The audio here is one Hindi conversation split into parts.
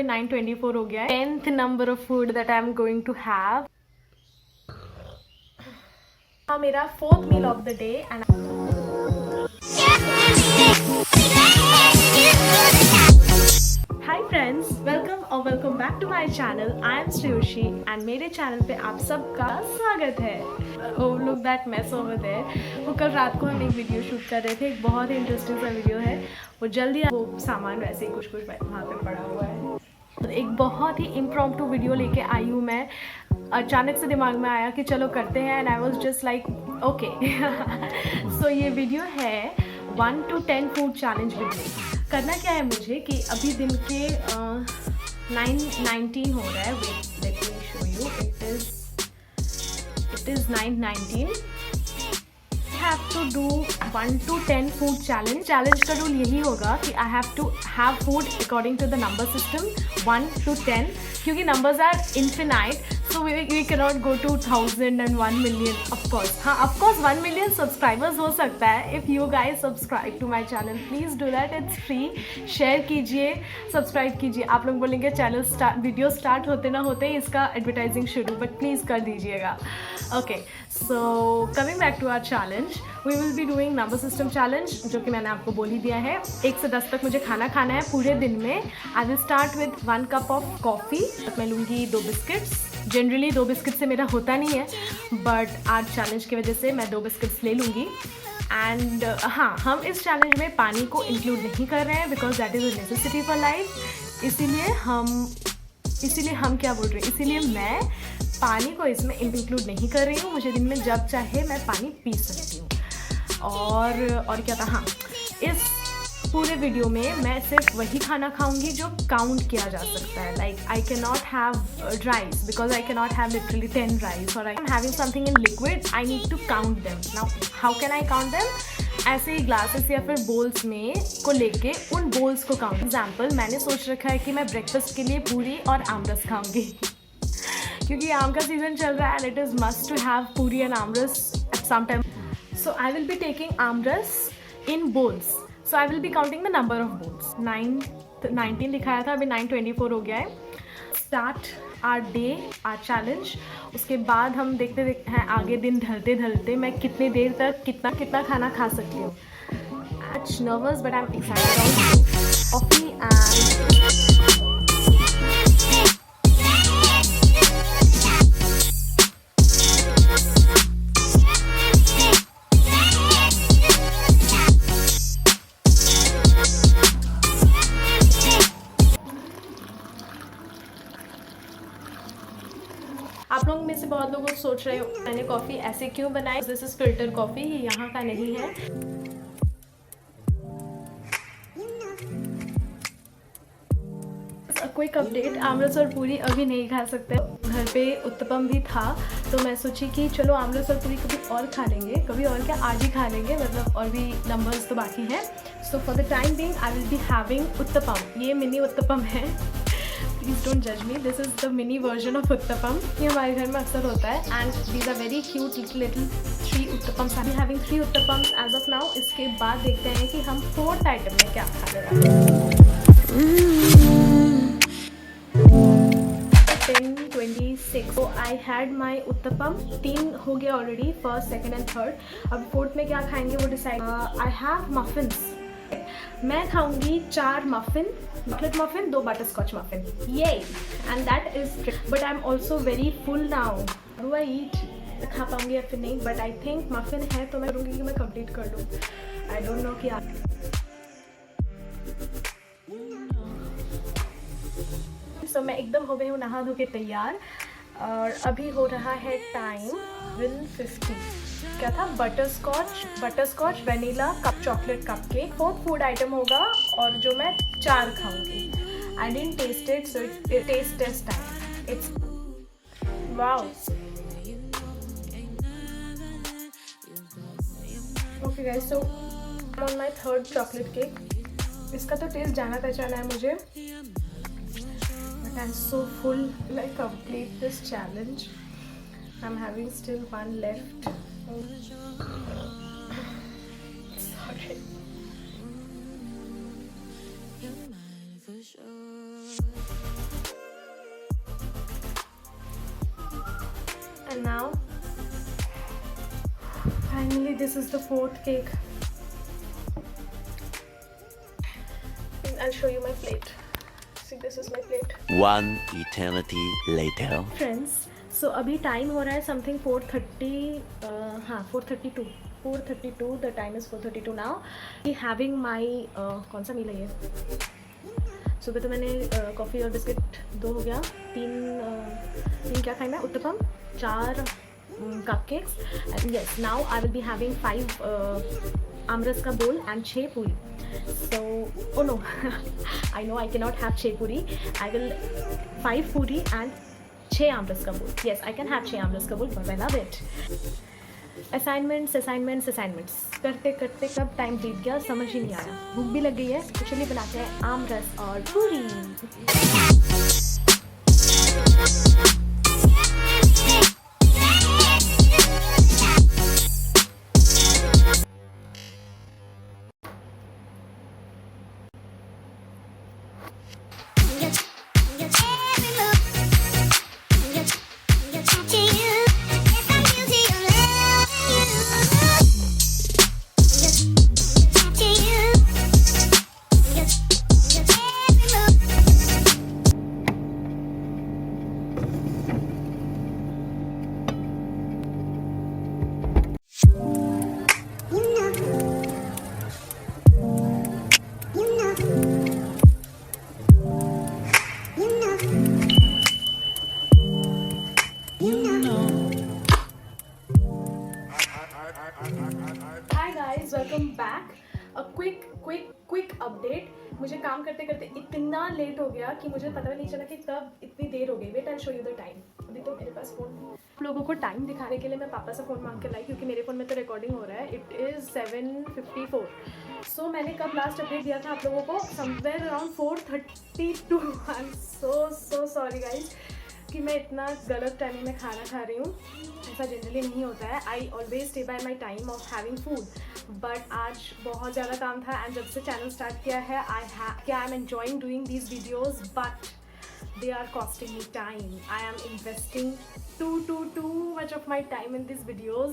9:24 हो गया है। 10th number of food that I am going to have. हाँ, मेरा 4th meal of the day and hi friends, welcome back to my channel. I am Shreyoshi and मेरे चैनल पे आप सबका स्वागत है। Oh look that mess over there. वो कल रात को हम एक वीडियो शूट कर रहे थे, एक बहुत ही इंटरेस्टिंग सा वीडियो है। वो जल्दी वो सामान वैसे ही कुछ वहाँ पे पड़ा हुआ है। एक बहुत ही इम्प्रॉम्प्टू वीडियो लेके आई हूँ मैं। अचानक से दिमाग में आया कि चलो करते हैं and I was just like okay. So ये वीडियो है 1 to 10 फूड चैलेंज वीडियो। करना क्या है मुझे कि अभी दिन के 9:19 हो रहा है। Wait let me show you. It is 9:19। Have to do 1 to 10 food challenge का रूल यही होगा कि I have to have food according to the number system 1 to 10, क्योंकि numbers are infinite. So we cannot go to 1,000 and 1 million, of course. हाँ, of course 1 million subscribers हो सकता है। If you guys subscribe to my channel, please do that. It's free. Share कीजिए, subscribe कीजिए। आप लोग बोलेंगे चैनल वीडियो स्टार्ट होते ना होते इसका एडवर्टाइजिंग शुरू, बट प्लीज़ कर दीजिएगा। Okay, so coming back to our challenge, we will be doing number system challenge, जो कि मैंने आपको बोल ही दिया है। 1 से 10 तक मुझे खाना खाना है पूरे दिन में। I will start with 1 cup of coffee. मैं लूँगी 2 बिस्किट्स। जनरली 2 बिस्किट से मेरा होता नहीं है, बट आज चैलेंज की वजह से मैं 2 बिस्किट्स ले लूँगी। एंड हाँ, हम इस चैलेंज में पानी को इंक्लूड नहीं कर रहे हैं because that is a necessity for life. इसीलिए हम क्या बोल रहे हैं, इसीलिए मैं पानी को इसमें इंक्लूड नहीं कर रही हूँ। मुझे दिन में जब चाहे मैं पानी पी सकती हूँ। और क्या था, हाँ, इस पूरे वीडियो में मैं सिर्फ वही खाना खाऊंगी जो काउंट किया जा सकता है। Like I can not have rice because I can not have literally 10 rice, और I am having something in liquid. I need to count them. Now how can I count them? ऐसे ही ग्लासेस या फिर बोल्स में को लेके उन बोल्स को काउंट। एग्जाम्पल, मैंने सोच रखा है कि मैं ब्रेकफास्ट के लिए पूरी और आमरस खाऊंगी क्योंकि आम का सीजन चल रहा है and it is must to have puri and aamras at some time. So I will be taking aamras in bowls. So I will be counting the number of bowls. 19 दिखाया था, अभी 9:24 हो गया है। Start our day, our challenge. उसके बाद हम देखते हैं आगे दिन ढलते ढलते मैं कितनी देर तक कितना खाना खा सकती हूँ। Much nervous but I'm excited also. Coffee and आप लोग में से बहुत लोग सोच रहे हो मैंने कॉफ़ी ऐसे क्यों बनाई। दिस इज़ फिल्टर कॉफ़ी, ये यहाँ का नहीं है। क्विक अपडेट, आमरस और पूरी अभी नहीं खा सकते। घर पे उत्तपम भी था तो मैं सोची कि चलो आमरस और पूरी कभी और खा लेंगे, कभी और क्या आज ही खा लेंगे, मतलब और भी नंबर्स तो बाकी हैं। So for the time being I will be having uttapam. ये मिनी उत्तपम है, प्लीज़ डोंट जज me, this is the mini version of uttapam. ये हमारे घर में अक्सर होता है and these are very cute little 3 uttapams. I am having 3 uttapams as of now. इसके बाद देखते हैं कि हम 4th आइटम में क्या खाने वाले हैं। 10:26। So I had my uttapam. 3 हो गया already, first, second and third. अब 4th में क्या खाएंगे वो डिसाइड। I have muffins. मैं खाऊंगी 4 muffin, chocolate muffin, 2 butterscotch muffin. ये and that is, but I am also very full now. Do I eat? खा पाऊंगी या फिर नहीं, बट आई थिंक मफिन है तो मैं करूँगी कि मैं कंप्लीट कर लूँ। आई डोंट नो कि आप। सो मैं एकदम हो गई हूँ नहा धो के तैयार, और अभी हो रहा है टाइम 12:50। क्या था? Butterscotch vanilla cup chocolate cupcake. 4th food item होगा और जो मैं 4 खाऊंगी। I didn't taste it, so it taste time. It's wow. Okay guys, so on my 3rd chocolate cake. इसका तो टेस्ट जाना पहचाना है मुझे, I'm so full. Will I complete this challenge? I'm having still 1 left. Sorry. And now, finally, this is the fourth cake. I'll show you my plate. See, this is my plate. One eternity later. Friends, so अभी टाइम हो रहा है समथिंग 4:30. हाँ 4:32. The time is 4:32 now. Having my कौन सा मील है ये? सुबह तो मैंने कॉफ़ी और बिस्किट 2 हो गया. 3 क्या खाई मैं? Uttapam, 4 cupcakes. And yes, now I will be having 5 आमरस का बोल and 6 पूरी. So, oh no, I know I cannot have 6 puri. I will 5 puri and 6 amras ka bowl. Yes, I can have 6 amras ka bowl because I love it. Assignments. करते करते कब टाइम बीत गया समझ ही नहीं आया. भूख भी लग गई है तो चलिए बनाते हैं आमरस और पूरी. Hi guys, welcome back. अ क्विक अपडेट. मुझे काम करते करते इतना लेट हो गया कि मुझे पता भी नहीं चला कि कब इतनी देर हो गई. Wait, I show you the time. अभी तो मेरे पास फ़ोन, लोगों को टाइम दिखाने के लिए मैं पापा से फ़ोन मांग के लाई क्योंकि मेरे फ़ोन में तो रिकॉर्डिंग हो रहा है. It is 7:54. सो मैंने कब लास्ट अपडेट दिया था आप लोगों को? Somewhere around 4:32. I am so sorry guys कि मैं इतना गलत टाइमिंग में खाना खा रही हूँ. ऐसा जनरली नहीं होता है. I always stay bye my time of having food. But आज बहुत ज़्यादा काम था एंड जब से चैनल स्टार्ट किया है I am enjoying doing these videos but they are costing me time. I am investing too much of my time in these videos.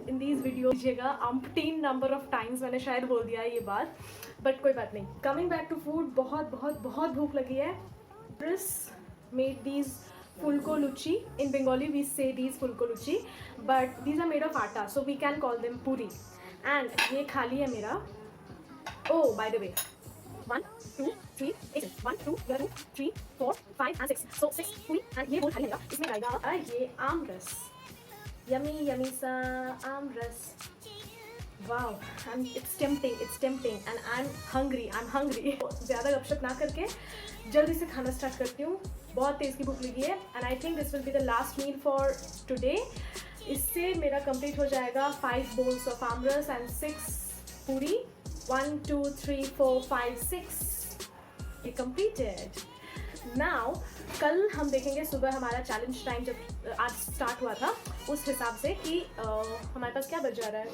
लीजिएगा umpteen number of times मैंने शायद बोल दिया है ये बात, बट कोई बात नहीं. Coming back to food, बहुत भूख लगी है. Chris made these fulko luchi. In Bengali we say these fulko luchi, but these are made of atta, so we can call them puri. And ये खाली है मेरा. Oh, by the way, 1 2 3 1 2 3 4 5 and 6. So 6 पूरी and ये बोल खाली है. इसमें जाएगा ये आमरस. यमी सा आमरस. Wow, and it's tempting and I'm hungry. ज़्यादा गपशप ना करके जल्दी से खाना स्टार्ट करती हूँ. बहुत तेज़ की भूख लगी है and I think this will be the last meal for today. इससे मेरा कंप्लीट हो जाएगा 5 bowls of आमरस and 6 पूरी. 1 2 3 4 5 6 ये completed. Now कल हम देखेंगे सुबह हमारा चैलेंज टाइम जब आज स्टार्ट हुआ था उस हिसाब से कि हमारे पास क्या बच जा रहा है.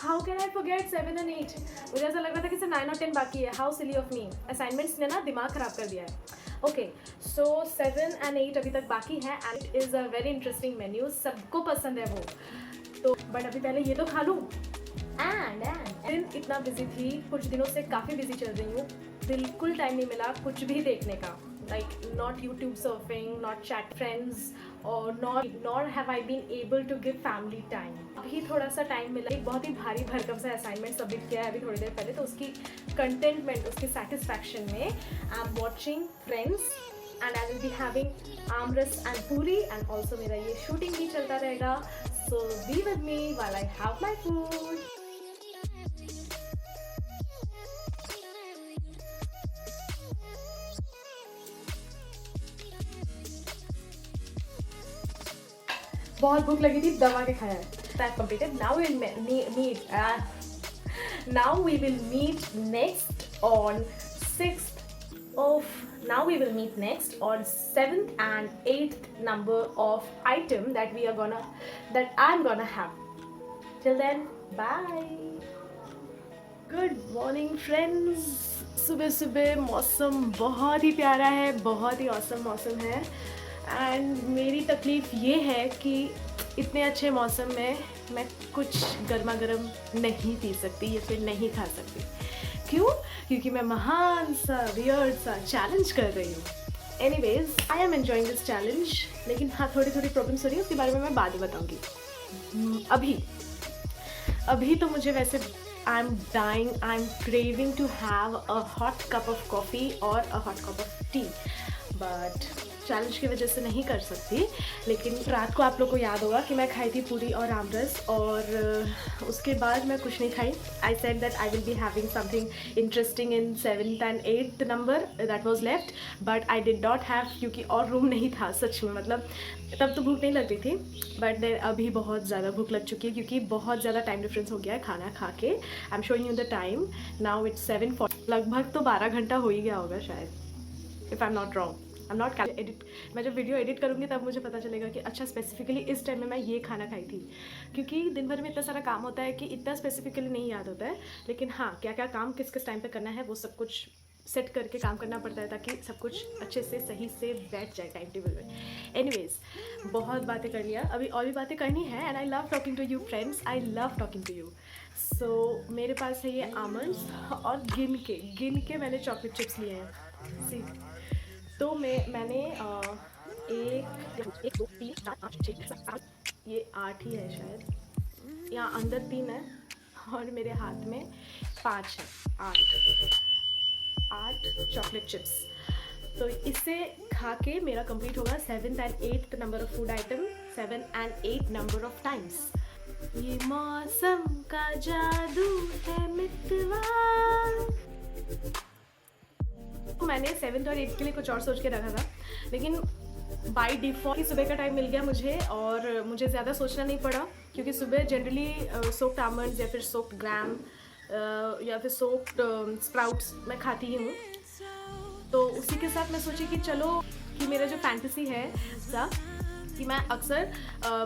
How can I forget 7 and 8? मुझे ऐसा लग रहा था कि सिर्फ 9 और 10 बाकी है. How silly of me. Assignments ने ना दिमाग ख़राब कर दिया है. ओके, सो 7 and 8 अभी तक बाकी है and it is a very interesting menu. सबको पसंद है वो तो, बट अभी पहले ये तो खा लूँ. एंड दिन इतना बिजी थी, कुछ दिनों से काफ़ी बिजी चल रही हूँ. बिल्कुल टाइम नहीं मिला कुछ भी देखने का. Like not YouTube surfing, not chat friends, or nor have I been able to give family time. अभी थोड़ा सा टाइम मिला. एक बहुत ही भारी भरकम सा असाइनमेंट सबमिट किया है अभी थोड़ी देर पहले, तो उसकी कंटेंटमेंट, उसकी सेटिस्फैक्शन में I am watching Friends and I will be having aamras and puri and also मेरा ये शूटिंग भी चलता रहेगा. So be with me while I have my food. बहुत भूख लगी थी, दबा के खाया है. That completed. Now we will meet next on 7th and 8th number of item that I'm gonna have. Till then, bye. Good morning, friends. सुबह सुबह मौसम बहुत ही प्यारा है, बहुत ही औसम मौसम है। एंड मेरी तकलीफ़ ये है कि इतने अच्छे मौसम में मैं कुछ गर्मा गर्म नहीं पी सकती या फिर नहीं खा सकती। क्यों? क्योंकि मैं महान सा वियर्ड सा चैलेंज कर रही हूँ। Anyways, I am enjoying this challenge, लेकिन हाँ थोड़ी प्रॉब्लम्स हो रही है, उसके बारे में मैं बाद में बताऊँगी। अभी तो मुझे वैसे I am craving to have a hot cup of coffee और a hot cup of tea, but challenge की वजह से नहीं कर सकती। लेकिन रात को आप लोग को याद होगा कि मैं खाई थी पूरी और आमरस, और उसके बाद मैं कुछ नहीं खाई। I said that I will be having something interesting in 7th and 8th number that was left, but I did not have, क्योंकि और रूम नहीं था सच में। मतलब तब तो भूख नहीं लग रही थी, बट देन अभी बहुत ज़्यादा भूख लग चुकी है, क्योंकि बहुत ज़्यादा टाइम डिफरेंस हो गया है खाना खा के। I am showing you the time now, it's 7:40, लगभग तो 12 घंटा हो ही गया होगा शायद, if I am not wrong. I am not edit, मैं जब वीडियो एडिट करूँगी तब मुझे पता चलेगा कि अच्छा स्पेसिफिकली इस टाइम में मैं ये खाना खाई थी, क्योंकि दिन भर में इतना सारा काम होता है कि इतना स्पेसिफिकली नहीं याद होता है। लेकिन हाँ, क्या क्या काम किस किस टाइम पे करना है वो सब कुछ सेट करके काम करना पड़ता है, ताकि सब कुछ अच्छे से सही से बैठ जाए टाइम टेबल में। एनीवेज, बहुत बातें कर लिया, अभी और भी बातें करनी है। And I love talking to you friends, I love talking to you. So मेरे पास है ये आमंड्स, और गिन के मैंने चॉकलेट चिप्स लिए हैं। सी, तो मैंने 1 2 3 4 5 6 7 8, ये 8 ही है शायद, यहाँ अंदर 3 है और मेरे हाथ में 5 है। 8 चॉकलेट चिप्स। तो इसे खा के मेरा कंप्लीट होगा 7th and 8th number of food item, 7 and 8 number of times. ये मौसम का जादू है मितवा। मैंने 7th और 8th के लिए कुछ और सोच के रखा था, लेकिन बाय डिफ़ॉल्ट ही सुबह का टाइम मिल गया मुझे, और मुझे ज़्यादा सोचना नहीं पड़ा, क्योंकि सुबह जनरली सोक्ड आमंड्स या फिर सोक्ड ग्राम या फिर सोक्ड स्प्राउट्स मैं खाती ही हूँ। तो उसी के साथ मैं सोची कि चलो, कि मेरा जो फैंटेसी है सा, कि मैं अक्सर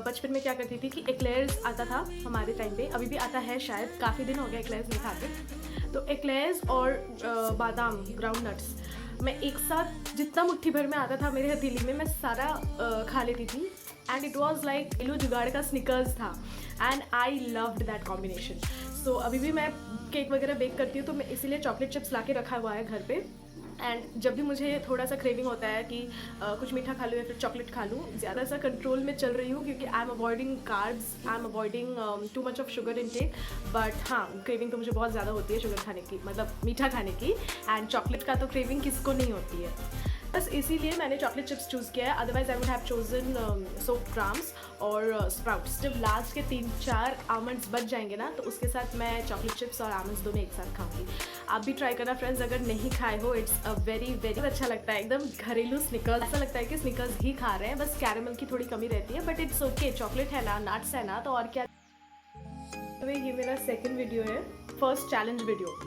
बचपन में क्या करती थी कि एक्लेयर्स आता था हमारे टाइम पे, अभी भी आता है शायद, काफ़ी दिन हो गए एक्लेयर्स नहीं खाते। तो एक्लेयर्स और बादाम, ग्राउंड नट्स, मैं एक साथ जितना मुट्ठी भर में आता था मेरे हथेली में, मैं सारा खा लेती थी। एंड इट वॉज लाइक एलो जुगाड़ का स्निकर्स था, and I loved that combination. So अभी भी मैं केक वगैरह बेक करती हूँ, तो मैं इसीलिए चॉकलेट चिप्स ला के रखा हुआ है घर पे। एंड जब भी मुझे थोड़ा सा क्रेविंग होता है कि कुछ मीठा खा लूँ या फिर चॉकलेट खा लूँ, ज़्यादा सा कंट्रोल में चल रही हूँ, क्योंकि I am avoiding carbs, I am avoiding too much of sugar intake. But हाँ, क्रेविंग तो मुझे बहुत ज़्यादा होती है शुगर खाने की, मतलब मीठा खाने की। एंड चॉकलेट का तो क्रेविंग किसको नहीं होती है। बस इसीलिए मैंने चॉकलेट चिप्स चूज़ किया है, otherwise I would have chosen soaked grams और स्प्राउट्स। जब लास्ट के 3-4 आमंड्स बच जाएंगे ना, तो उसके साथ मैं चॉकलेट चिप्स और आमंड्स दोनों एक साथ खाऊंगी। आप भी ट्राई करना फ्रेंड्स, अगर नहीं खाए हो। इट्स अ वेरी अच्छा लगता है, एकदम घरेलू स्निकर्स, ऐसा लगता है कि स्निकर्स ही खा रहे हैं, बस कैरेमल की थोड़ी कमी रहती है, बट इट्स ओके। चॉकलेट है ना, नट्स है ना, तो और क्या। तो ये मेरा सेकेंड वीडियो है, first challenge video,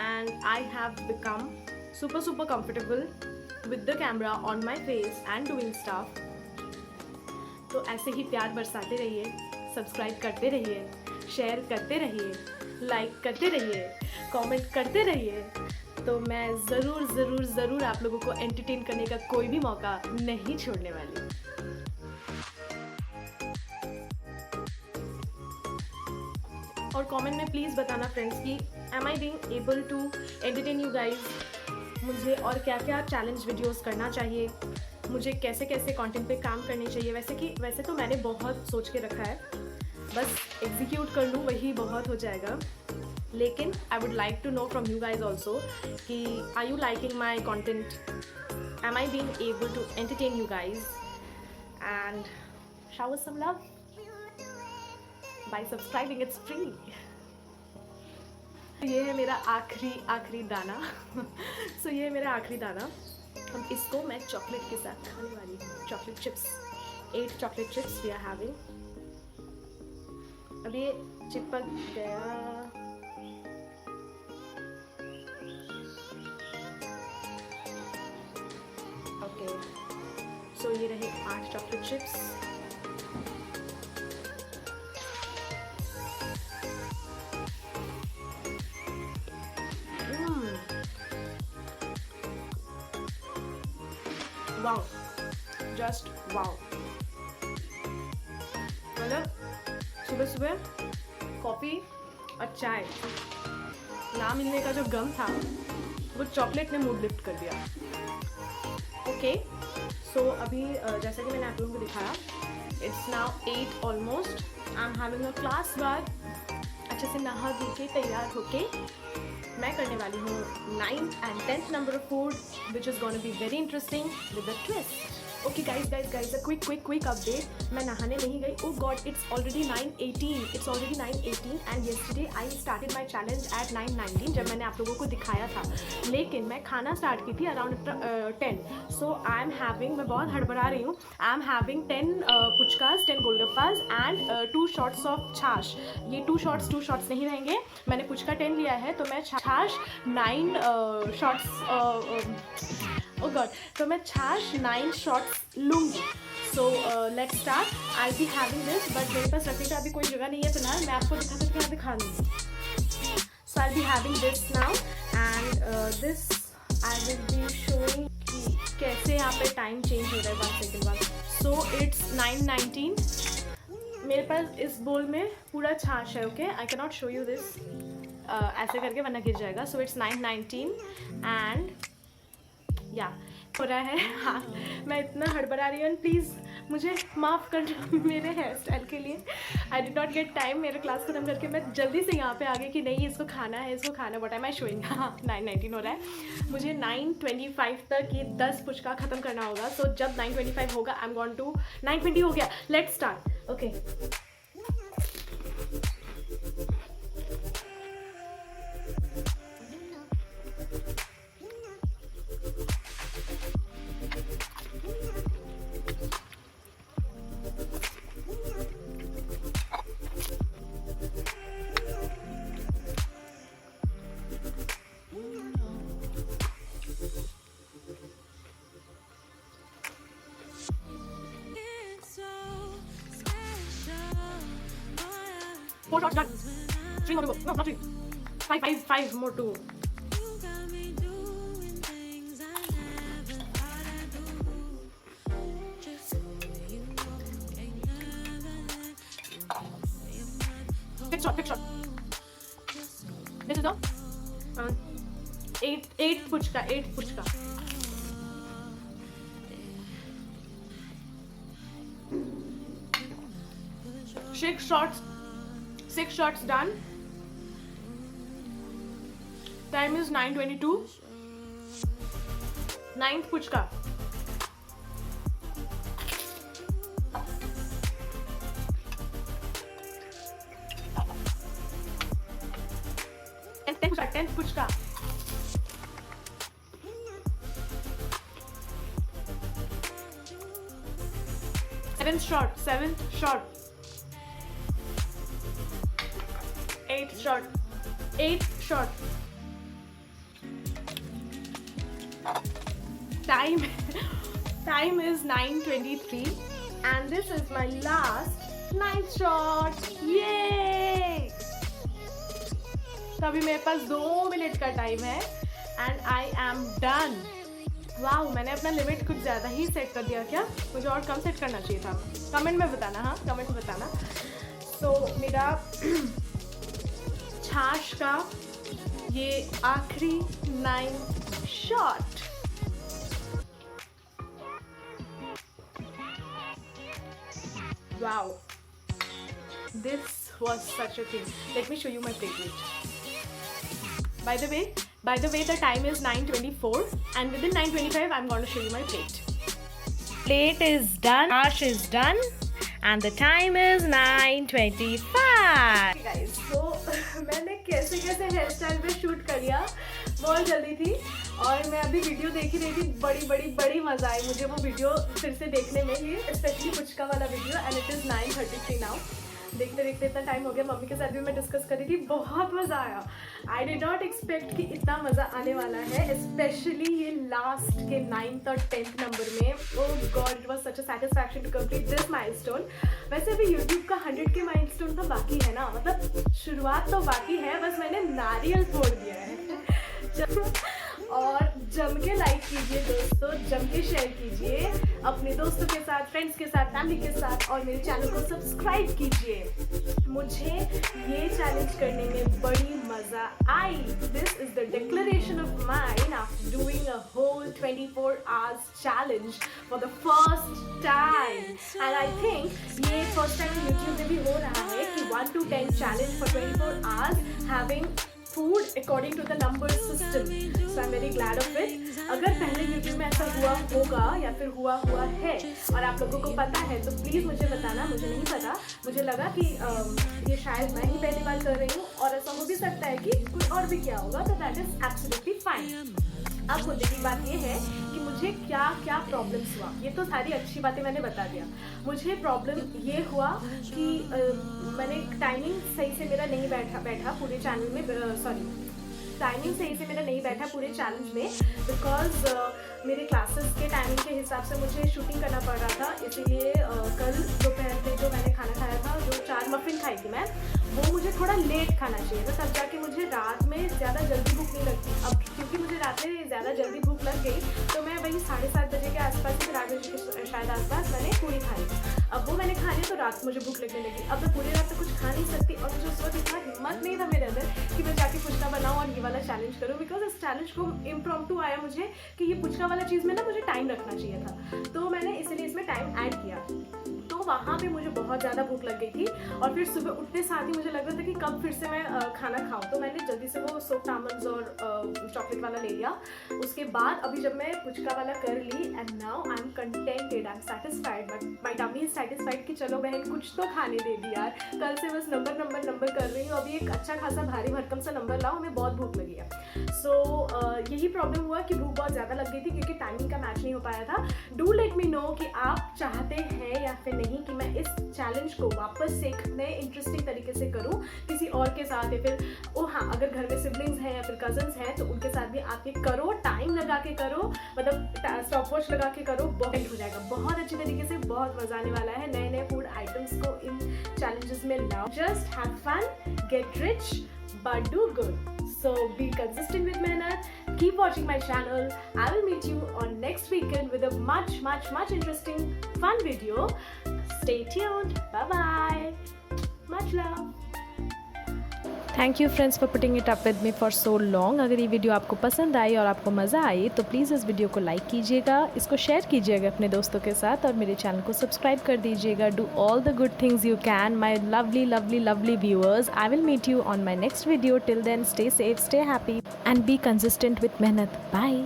and I have become super comfortable with the camera on my face and doing stuff। तो ऐसे ही प्यार बरसाते रहिए, सब्सक्राइब करते रहिए, शेयर करते रहिए, लाइक करते रहिए, कमेंट करते रहिए। तो मैं ज़रूर आप लोगों को एंटरटेन करने का कोई भी मौका नहीं छोड़ने वाली। और कमेंट में प्लीज़ बताना फ्रेंड्स कि am I being able to entertain you guys, मुझे और क्या क्या चैलेंज वीडियोस करना चाहिए, मुझे कैसे कंटेंट पे काम करनी चाहिए। वैसे तो मैंने बहुत सोच के रखा है, बस एग्जीक्यूट कर लूँ वही बहुत हो जाएगा। लेकिन I would like to know from you guys also कि are you liking my content, am I being able to entertain you guys, and shower some love by subscribing, it's free. ये है मेरा आखिरी दाना। सो ये है मेरा आखिरी दाना, हम इसको मैं चॉकलेट के साथ खाने वाली हूँ। Chocolate chips, 8 chocolate chips we are having. अब ये चिपक गया, ओके। सो ये रहे 8 chocolate chips. Wow, just wow. मतलब सुबह सुबह कॉफ़ी और चाय ना मिलने का जो गम था वो चॉकलेट ने मूड लिफ्ट कर दिया। ओके सो अभी जैसा कि मैंने आप लोगों को दिखाया, it's now 8 almost. I am having a class bar. अच्छे से नहा धो के तैयार होके मैं करने वाली हूँ 9th and 10th number of food which is gonna be very interesting with a twist. Okay guys a quick update. मैं नहाने नहीं गई। Oh god, it's already 9:18 and yesterday I started my challenge at 9:19 जब मैंने आप लोगों को दिखाया था, लेकिन मैं खाना स्टार्ट की थी around 10। So I am having, मैं बहुत हड़बड़ा रही हूँ, आई am having 10 पुचकास, 10 golgappas and 2 shots of छाछ। ये 2 शॉट्स नहीं रहेंगे। मैंने पुचका 10 लिया है तो मैं छाछ 9 शॉट्स ओ गॉड, तो मैं छाछ 9 शॉट्स लूँगी। So let's start. I be having this, but मेरे पास रखने का अभी कोई जगह नहीं है फिलहाल। मैं आपको दिखा दूँगी। So I be having this now and this I will be showing कि कैसे यहाँ पे टाइम चेंज हो रहा है 1 सेकेंड बाद। So it's 9:19। मेरे पास इस बोल में पूरा छाछ है। Okay, I can not show you this ऐसे करके वरना गिर जाएगा। सो इट्स 9:19 एंड या हो रहा है। हाँ, मैं इतना हड़बड़ा रही हूँ, प्लीज़ मुझे माफ़ कर दो मेरे हेयर स्टाइल के लिए। I did not get time. मेरा क्लास खत्म करके मैं जल्दी से यहाँ पे आ गई कि नहीं इसको खाना है, व्हाट एम आई शोइंग। हाँ, 9:19 हो रहा है। मुझे 9:25 तक ये 10 पुचका ख़त्म करना होगा। सो जब 9:25 होगा आई एम गोइंग टू 9:20 हो गया। Let's start. Okay Four shots done. 3 more to go. No, not 3. 5 more to go. Fifth shot. This is the 8 puchka. Six shots done. Time is 9:22. 9th puchka. Tenth puchka. 7th shot. 8th shot. Time is 9:23 and this is my last 9th shot. Yay! तो अभी मेरे पास 2 मिनट का टाइम है एंड आई एम डन। वाह, मैंने अपना लिमिट कुछ ज़्यादा ही सेट कर दिया क्या? मुझे और कम सेट करना चाहिए था। कमेंट में बताना। हाँ, कमेंट में बताना। तो मेरा छाछ का ये आखिरी 9 shot. Wow, this was such a thing. Let me show you my plate. By the way, the time is 9:24 and within 9:25 I'm going to show you my plate. Plate is done, ash is done and the time is 9:25. Guys, so मैंने कैसे हेयर स्टाइल पे शूट कर लिया, बहुत जल्दी थी और मैं अभी वीडियो देख ही रही थी। बड़ी मज़ा आई मुझे वो वीडियो फिर से देखने में, ये स्पेशली पुचका वाला video. And it is 9:33 now. देखते इतना टाइम हो गया। मम्मी के साथ भी मैं डिस्कस कर रही थी, बहुत मज़ा आया। आई डिड नॉट एक्सपेक्ट कि इतना मज़ा आने वाला है, स्पेशली ये लास्ट के 9th और 10th नंबर में। Oh god, it was such a satisfaction to complete this milestone. वैसे अभी यूट्यूब का 100 के माइलस्टोन तो बाकी है ना, मतलब शुरुआत तो बाकी है, बस मैंने नारियल फोड़ दिया है। और जम के लाइक कीजिए दोस्तों, जम के शेयर कीजिए अपने दोस्तों के साथ, फ्रेंड्स के साथ, फैमिली के साथ, और मेरे चैनल को सब्सक्राइब कीजिए। मुझे ये चैलेंज करने में बड़ी मज़ा आई। This is the declaration of mine after doing a whole 24 hours challenge for the first time. And I think ये फर्स्ट टाइम यूट्यूब में भी हो रहा है कि 1 to 10 challenge for 24 hours having food according to the number system. So I am very glad of it. अगर पहले यूट्यूब में ऐसा हुआ होगा या फिर हुआ है और आप लोगों को पता है तो प्लीज़ मुझे बताना। मुझे नहीं पता, मुझे लगा कि ये शायद मैं ही पहली बार कर रही हूँ, और ऐसा हो भी सकता है कि कोई और भी किया होगा, तो दैट इज़ एब्सोल्युटली फाइन। अब मुद्दे की बात ये है कि मुझे क्या क्या प्रॉब्लम्स हुआ। ये तो सारी अच्छी बातें मैंने बता दिया। मुझे प्रॉब्लम ये हुआ कि मैंने टाइमिंग सही से मेरा नहीं बैठा पूरे चैनल में, टाइमिंग सही से मेरा नहीं बैठा पूरे चैलेंज में, बिकॉज मेरे क्लासेस के टाइमिंग के हिसाब से मुझे शूटिंग करना पड़ रहा था। इसीलिए कल दोपहर में जो मैंने खाना खाया था, जो 4 मफिन खाई थी मैं, वो मुझे थोड़ा लेट खाना चाहिए था, तब जाके मुझे रात में ज़्यादा जल्दी भूख नहीं लगती। अब क्योंकि मुझे रात में ज़्यादा जल्दी भूख लग गई तो मैं वही 7:30 बजे के आसपास, फिर 8 बजे के शायद आसपास मैंने पूरी खाई। अब वो मैंने खा ली तो रात मुझे भूख लगने लगी। अब मैं पूरी रात तो कुछ खा नहीं सकती, और मुझे उस वक्त इतना हिम्मत नहीं था मेरे अंदर कि मैं जाके पुचका बनाऊँ और ये वाला चैलेंज करूँ, बिकॉज इस चैलेंज को इम्प्रॉम्प्टू आया मुझे कि ये पुचका वाला चीज़ में ना मुझे टाइम रखना चाहिए था, तो मैंने इसलिए इसमें टाइम ऐड किया। तो वहाँ पे मुझे बहुत ज़्यादा भूख लग गई थी, और फिर सुबह उठते साथ ही मुझे लग रहा था कि कब फिर से मैं खाना खाऊं, तो मैंने जल्दी से वो सोक्ड आमंड्स और चॉकलेट वाला ले लिया। उसके बाद अभी जब मैं पुचका वाला कर ली, and now I am contented, I am satisfied, my tummy is satisfied कि चलो बहन कुछ तो खाने दे दी यार। कल से बस नंबर कर रही हूँ, अभी एक अच्छा खासा भारी भरकम सा नंबर लाओ, हमें बहुत भूख लगी है। सो यही प्रॉब्लम हुआ कि भूख बहुत ज़्यादा लग गई थी, क्योंकि टाइमिंग का मैच नहीं हो पाया था। डू लेट मी नो कि आप चाहते हैं या फिर नहीं कि मैं इस चैलेंज को वापस से एक नए इंटरेस्टिंग तरीके से करूं किसी और के साथ, या फिर हाँ अगर घर में सिबलिंग्स हैं या फिर कजन्स हैं तो उनके साथ भी आप ये करो, टाइम लगा के करो, मतलब स्टॉप वॉच लगा के करो, बहुत हो जाएगा, बहुत अच्छी तरीके से, बहुत मजा आने वाला है। नए नए फूड आइटम्स को इन चैलेंजेस में लाओ। Just have fun, get rich, but do good. So be consistent with mehnat. Keep watching my channel. I will meet you on next weekend with a much interesting fun video. Stay tuned. Bye bye. Much love. Thank you friends for putting it up with me for so long. अगर ये वीडियो आपको पसंद आई और आपको मज़ा आई तो प्लीज़ इस वीडियो को लाइक कीजिएगा, इसको शेयर कीजिएगा अपने दोस्तों के साथ, और मेरे चैनल को सब्सक्राइब कर दीजिएगा। Do all the good things you can my lovely viewers. I will meet you on my next video. Till then stay safe, stay happy and be consistent with मेहनत। बाय।